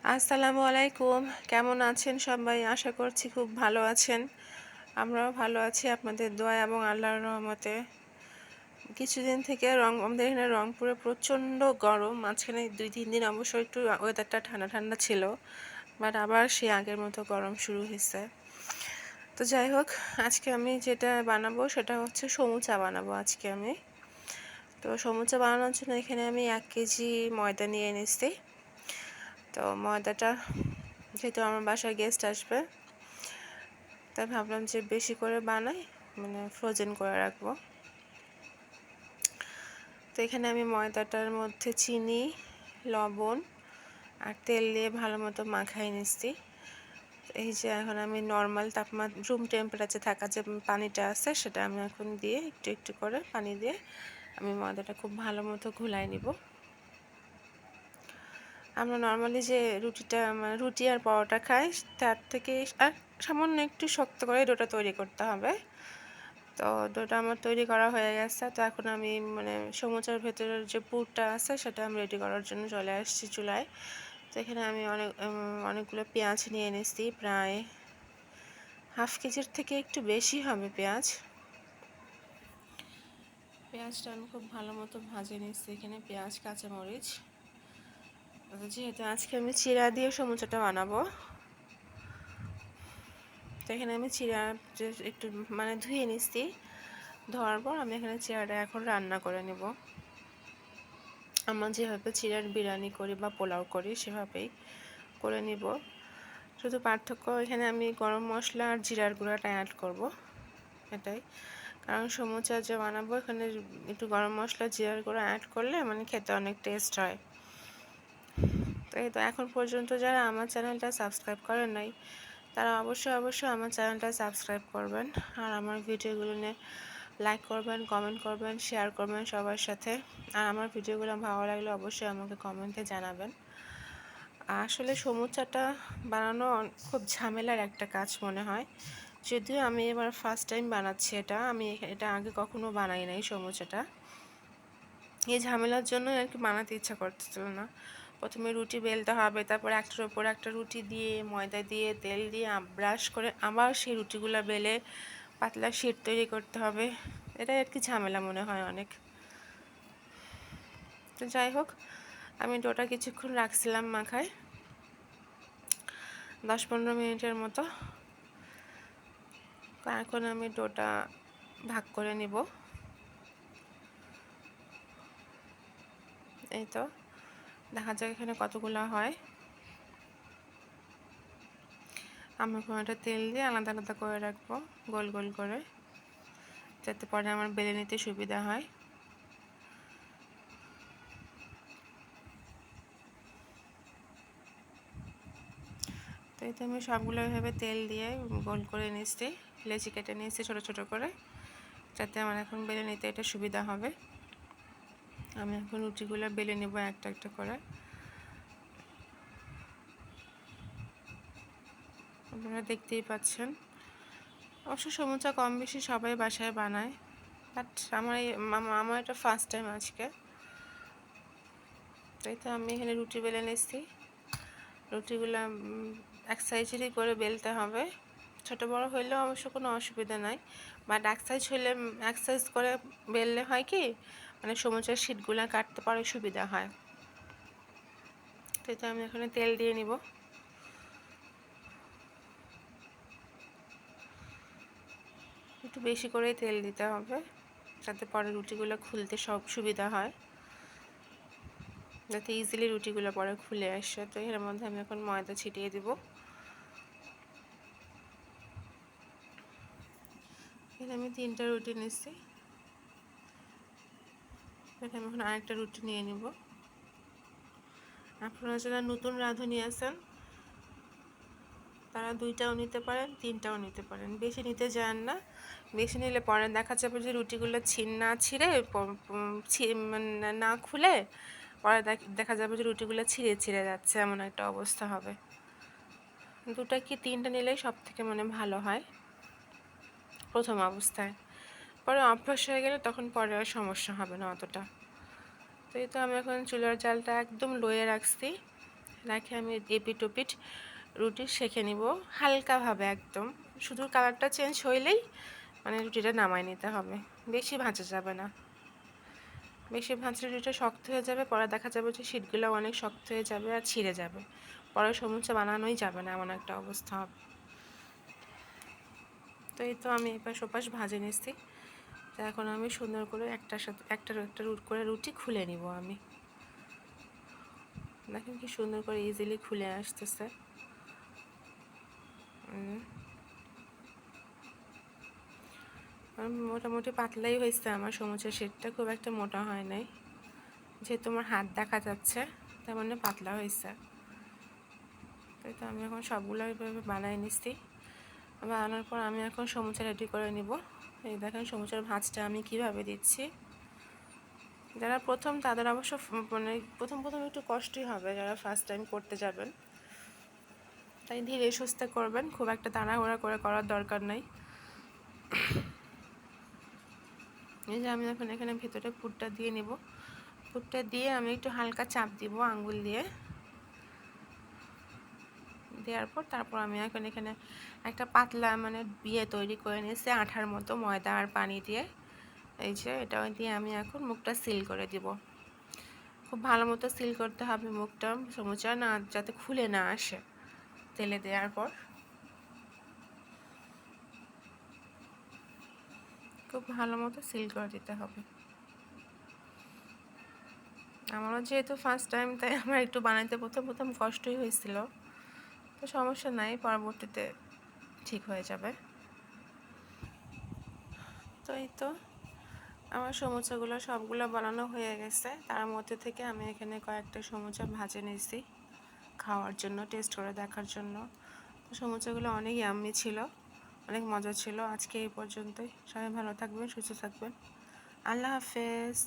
আসসালামু আলাইকুম। কেমন আছেন সবাই? আশা করছি খুব ভালো আছেন। আমরাও ভালো আছি আপনাদের দোয়া এবং আল্লাহর রহমতে। কিছুদিন থেকে আমাদের এখানে রংপুরে প্রচণ্ড গরম। মাঝখানে ২-৩ দিন অবশ্য একটু ওয়েদারটা ঠান্ডা ঠান্ডা ছিল, বাট আবার সেই আগের মতো গরম শুরু হয়েছে। তো যাই হোক, আজকে আমি যেটা বানাবো সেটা হচ্ছে সমুচা বানাবো আজকে আমি। তো সমুচা বানানোর জন্য এখানে আমি ১ কেজি ময়দা নিয়ে নিচ্ছি। তো ময়দাটা, যেহেতু আমার বাসায় গেস্ট আসবে, তাই ভাবলাম যে বেশি করে বানাই, মানে ফ্রোজেন করে রাখবো। তো এখানে আমি ময়দাটার মধ্যে চিনি, লবণ আর তেল দিয়ে ভালো মতো মাখাই নিচ্ছি। এই যে এখন আমি নর্মাল রুম টেম্পারেচারে থাকা যে পানিটা আছে সেটা আমি এখন দিয়ে একটু একটু করে পানি দিয়ে আমি ময়দাটা খুব ভালো মতো ঘুলাই নিব। আমরা নর্মালি যে রুটি আর পরোটা খাই, তার থেকে আর সামান্য একটু শক্ত করে ডোটা তৈরি করতে হবে। তো ডোটা আমার তৈরি করা হয়ে গেছে। তো এখন আমি সমুচার ভেতরের যে পুরটা আছে সেটা আমি রেডি করার জন্য চলে আসছি চুলায়। তো এখানে আমি অনেকগুলো পেঁয়াজ নিয়ে নিচ্ছি, প্রায় হাফ কেজির থেকে একটু বেশি হবে পেঁয়াজ। পেঁয়াজটা আমি খুব ভালো মতো ভাজে নিচ্ছি, এখানে পেঁয়াজ কাঁচামরিচ। যেহেতু আজকে আমি চিড়া দিয়ে সমুচাটা বানাবো, তো এখানে আমি চিড়া একটু ধুয়ে নিচ্ছি। ধোয়ার পর আমি এখানে চিড়াটা এখন রান্না করে নেব। আমরা যেভাবে চিড়ার বিরিয়ানি করি বা পোলাও করি সেভাবেই করে নিব। শুধু পার্থক্য এখানে আমি গরম মশলা আর জিরার গুঁড়াটা অ্যাড করব, এটাই। কারণ সমুচা যে বানাবো এখানে একটু গরম মশলা জিরার গুঁড়া অ্যাড করলে খেতে অনেক টেস্ট হয়। তো এই তো, এখন পর্যন্ত যারা আমার চ্যানেলটা সাবস্ক্রাইব করেন নাই তারা অবশ্যই আমার চ্যানেলটা সাবস্ক্রাইব করবেন, আর আমার ভিডিওগুলো নিয়ে লাইক করবেন, কমেন্ট করবেন, শেয়ার করবেন সবার সাথে। আর আমার ভিডিওগুলো ভালো লাগলে অবশ্যই আমাকে কমেন্টে জানাবেন। আসলে সমুচাটা বানানো খুব ঝামেলার একটা কাজ মনে হয়, যদিও আমি এবার ফার্স্ট টাইম বানাচ্ছি আমি এটা আগে কখনো বানাই নাই সমুচাটা। এই ঝামেলার জন্য আর কি বানাতে ইচ্ছা করতেছিল না। প্রথমে রুটি বেলতে হবে, তারপর একটার ওপর একটা রুটি দিয়ে ময়দা দিয়ে তেল দিয়ে ব্রাশ করে আবার সেই রুটিগুলো বেলে পাতলা শিট তৈরি করতে হবে। এটাই আর কি ঝামেলা মনে হয় অনেক। তো যাই হোক, আমি ডোটা কিছুক্ষণ রাখছিলাম মাখায়, 10-15 মিনিটের মতো। এখন আমি ডোটা ভাগ করে নিব। এই তো দেখা যাক এখানে কতগুলো হয়। আমি একটা তেল দিয়ে আলাদা আলাদা করে রাখবো, গোল গোল করে, যাতে পরে আমার বেলে নিতে সুবিধা হয়। তো এই তো আমি সবগুলো এভাবে তেল দিয়ে গোল করে নিচ্ছি, লেচি কেটে নিয়েছি ছোটো ছোটো করে, যাতে আমার এখন বেলে নিতে এটা সুবিধা হবে। আমি এখন রুটিগুলো বেলে নেব একটা একটা করে। আপনারা দেখতেই পাচ্ছেন। অবশ্য সমুচা কম বেশি সবাই বাসায় বানায়, বাট আমার এটা ফার্স্ট টাইম আজকে। তাই তো আমি এখানে রুটি বেলে নিচ্ছি। রুটিগুলো এক সাইজেরই করে বেলতে হবে, ছোটো বড়ো হইলেও অবশ্য কোনো অসুবিধা নাই, বাট এক সাইজ করে বেললে হয় কি সমুচার শিটগুলো কাটতে পারে সুবিধা হয়। তাই তো আমি এখানে তেল দিয়ে নিব। একটু বেশি করেই তেল দিতে হবে, যাতে পরে রুটিগুলো খুলতে সব সুবিধা হয়, যাতে ইজিলি রুটিগুলো পরে খুলে আসে। তো এর মধ্যে আমি এখন ময়দা ছিটিয়ে দিব। এখানে আমি 3টা রুটি নিচ্ছি, এখানে আমি এখন আরেকটা রুটি নিয়ে নিব। আপনারা যারা নতুন রাঁধুনি আছেন তারা 2টাও নিতে পারেন, 3টাও নিতে পারেন, বেশি নিতে যান না। বেশি নিলে পরে দেখা যাবে যে রুটিগুলো না খুলে পরে দেখা যাবে যে রুটিগুলো ছিঁড়ে ছিঁড়ে যাচ্ছে, এমন একটা অবস্থা হবে। 2টা কি 3টা নিলেই সব থেকে ভালো হয় প্রথম অবস্থায়। পরে অভ্যাস হয়ে গেলে তখন পরে আর সমস্যা হবে না অতটা। তো এই তো আমি এখন চুলার জালটা একদম লোয়ে রাখছি, রেখে আমি এপিট ওপিট রুটি সেঁকে নিব হালকাভাবে, একদম শুধু কালারটা চেঞ্জ হইলেই মানে রুটিটা নামাই নিতে হবে, বেশি ভাজা যাবে না। বেশি ভাজলে রুটিটা শক্ত হয়ে যাবে, পরে দেখা যাবে যে শীটগুলো অনেক শক্ত হয়ে যাবে আর ছিঁড়ে যাবে, পরে সমুচা বানানোই যাবে না, এমন একটা অবস্থা হবে। তো এই তো আমি এপাশ ওপাশ ভাজে নিচ্ছি। তো এখন আমি সুন্দর করে একটার সাথে একটা রুট করে রুটি খুলে নিব। আমি দেখেন কি সুন্দর করে ইজিলি খুলে আসতেছে। মোটামুটি পাতলাই হয়েছে আমার সমুচের শেডটা, খুব একটা মোটা হয় নাই, যেহেতু আমার হাত দেখা যাচ্ছে তার মানে পাতলা হয়েছে। তাই তো আমি এখন সবগুলো এইভাবে বানাই নিচ্ছি। বানানোর পর আমি এখন সমুচা রেডি করে নিব। এই দেখেন সমুচার ভাজটা আমি কিভাবে দিচ্ছি। যারা প্রথম তাদের অবশ্য মানে প্রথম একটু কষ্টই হবে, যারা ফার্স্ট টাইম করতে যাবেন, তাই ধীরে সুস্থে করবেন, খুব একটা তাড়াহুড়া করে করার দরকার নেই। এই যে আমি এখন এখানে ভেতরে পুরটা দিয়ে নিব। পুরটা দিয়ে আমি একটু হালকা চাপ দিব আঙ্গুল দিয়ে, দেওয়ার পর তারপর আমি এখন এখানে একটা পাতলা মানে বিয়ে তৈরি করে নিয়েছি আঠার মতো, ময়দা আর পানি দিয়ে। এই যে এটা দিয়ে আমি এখন মুখটা সিল করে দিব। খুব ভালো মতো সিল করতে হবে মুখটা, সমুচা না যাতে খুলে না আসে তেলে দেওয়ার পর। খুব ভালো মতো সিল করে দিতে হবে। আমারও যেহেতু ফার্স্ট টাইম, তাই আমার একটু বানাইতে প্রথম কষ্টই হয়েছিল, তো সমস্যা নাই, পরবর্তীতে ঠিক হয়ে যাবে। তো এই তো আমার সমুচাগুলো সবগুলো বানানো হয়ে গেছে। তার মধ্যে থেকে আমি এখানে কয়েকটা সমুচা ভাজে নিয়েছি খাওয়ার জন্য, টেস্ট করে দেখার জন্য। তো সমুচাগুলো অনেক ইয়াম্মি ছিল, অনেক মজা ছিল। আজকে এই পর্যন্তই। সবাই ভালো থাকবেন, সুস্থ থাকবেন। আল্লাহ হাফেজ।